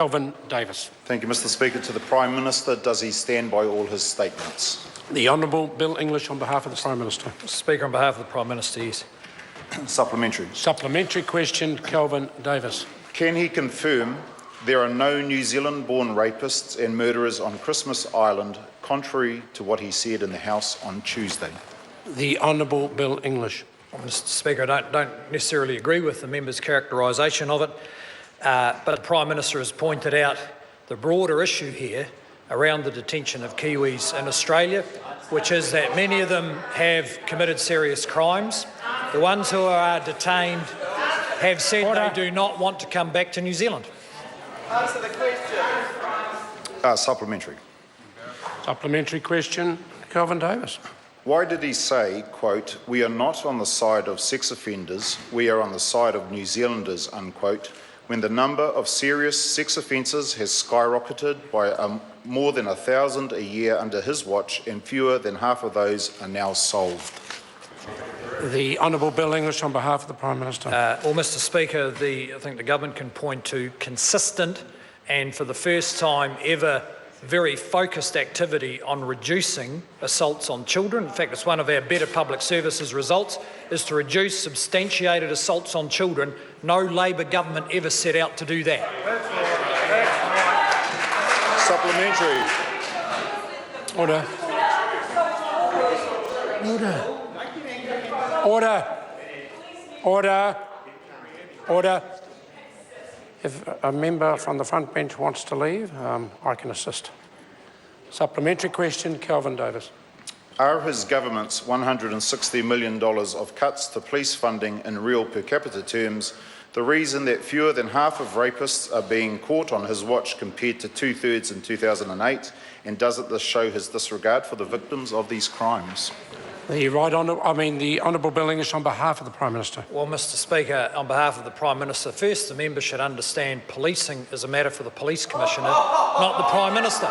Kelvin Davis. Thank you, Mr. Speaker. To the Prime Minister, does he stand by all his statements? The Honourable Bill English on behalf of the Prime Minister. Mr. Speaker, on behalf of the Prime Minister, yes. Supplementary. Supplementary question, Kelvin Davis. Can he confirm there are no New Zealand-born rapists and murderers on Christmas Island, contrary to what he said in the House on Tuesday? The Honourable Bill English. Well, Mr. Speaker, I don't necessarily agree with the member's characterisation of it, but the Prime Minister has pointed out the broader issue here around the detention of Kiwis in Australia, which is that many of them have committed serious crimes. The ones who are detained have said they do not want to come back to New Zealand. Answer the question. Supplementary. Supplementary question, Kelvin Davis. Why did he say, quote, "We are not on the side of sex offenders, we are on the side of New Zealanders," unquote, when the number of serious sex offences has skyrocketed by more than 1,000 a year under his watch, and fewer than half of those are now solved? The Honourable Bill English on behalf of the Prime Minister. Well, Mr. Speaker, I think the government can point to consistent and, for the first time ever, very focused activity on reducing assaults on children. In fact, it's one of our better public services results, is to reduce substantiated assaults on children. No Labor government ever set out to do that. Supplementary. Order. Order. Order. Order. Order. If a member from the front bench wants to leave, I can assist. Supplementary question, Kelvin Davis. Are his government's $160 million of cuts to police funding in real per capita terms the reason that fewer than half of rapists are being caught on his watch compared to 2/3 in 2008? And doesn't this show his disregard for the victims of these crimes? The Honourable Bill English on behalf of the Prime Minister. Well, Mr. Speaker, on behalf of the Prime Minister, first the member should understand policing is a matter for the Police Commissioner, not the Prime Minister.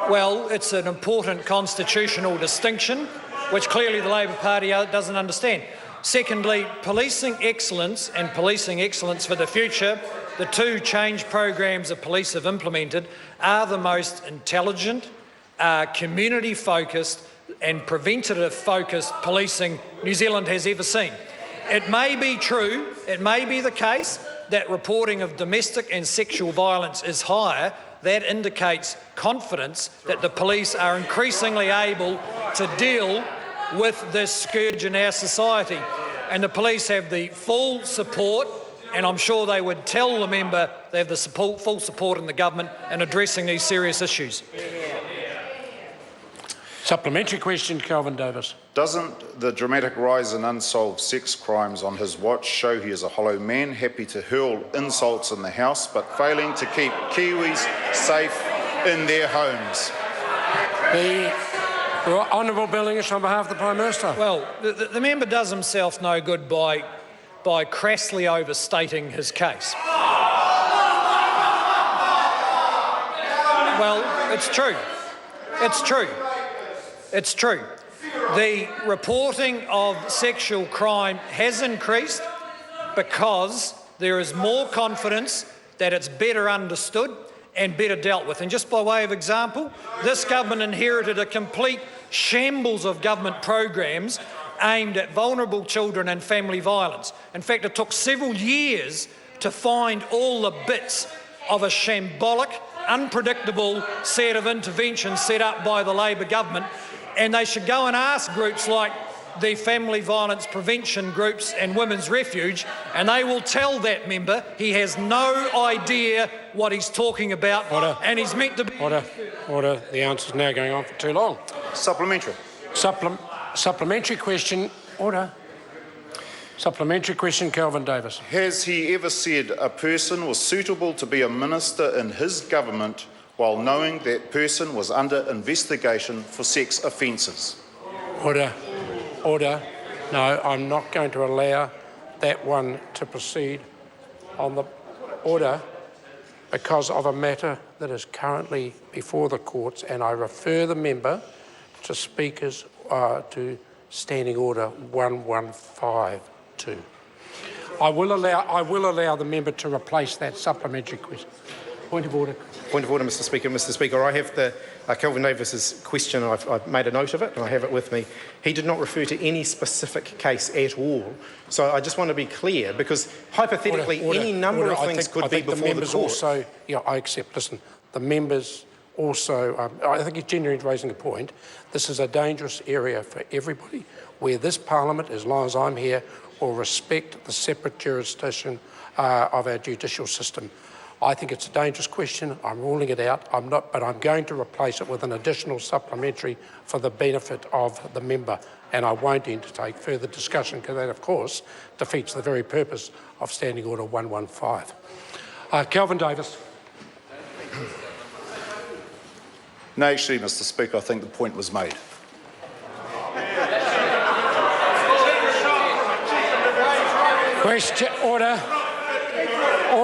Well, it's an important constitutional distinction, which clearly the Labor Party doesn't understand. Secondly, policing excellence and policing excellence for the future, the two change programs that police have implemented, are the most intelligent, community-focused and preventative-focused policing New Zealand has ever seen. It may be true, it may be the case that reporting of domestic and sexual violence is higher. That indicates confidence that the police are increasingly able to deal with this scourge in our society. And the police have the full support, and I'm sure they would tell the member they have the full support in the government in addressing these serious issues. Supplementary question, Kelvin Davis. Doesn't the dramatic rise in unsolved sex crimes on his watch show he is a hollow man, happy to hurl insults in the House, but failing to keep Kiwis safe in their homes? The Honourable Bill English on behalf of the Prime Minister. Well, the member does himself no good by crassly overstating his case. Well, it's true. It's true. It's true. The reporting of sexual crime has increased because there is more confidence that it's better understood and better dealt with. And just by way of example, this government inherited a complete shambles of government programs aimed at vulnerable children and family violence. In fact, it took several years to find all the bits of a shambolic, unpredictable set of interventions set up by the Labor government. And they should go and ask groups like the family violence prevention groups and Women's Refuge, and they will tell that member he has no idea what he's talking about. Order. And he's meant to be... Order. Order. The answer's now going on for too long. Supplementary. Supplementary question. Order. Supplementary question, Kelvin Davis. Has he ever said a person was suitable to be a minister in his government while knowing that person was under investigation for sex offences? Order. Order. No, I'm not going to allow that one to proceed on the order because of a matter that is currently before the courts, and I refer the member to Speakers to Standing Order 1152. I will allow the member to replace that supplementary question. Point of order. Point of order, Mr Speaker. Mr Speaker, I have the Kelvin Davis's question. I've made a note of it and I have it with me. He did not refer to any specific case at all. So I just want to be clear, because hypothetically any number of things could be before the court. Also, yeah, I accept. Listen, the members also, I think he's genuinely raising a point. This is a dangerous area for everybody, where this Parliament, as long as I'm here, will respect the separate jurisdiction of our judicial system. I think it's a dangerous question. I'm ruling it out. But I'm going to replace it with an additional supplementary for the benefit of the member, and I won't entertain further discussion, because that, of course, defeats the very purpose of Standing Order 115. Kelvin Davis. No, actually, Mr Speaker, I think the point was made. Question, order.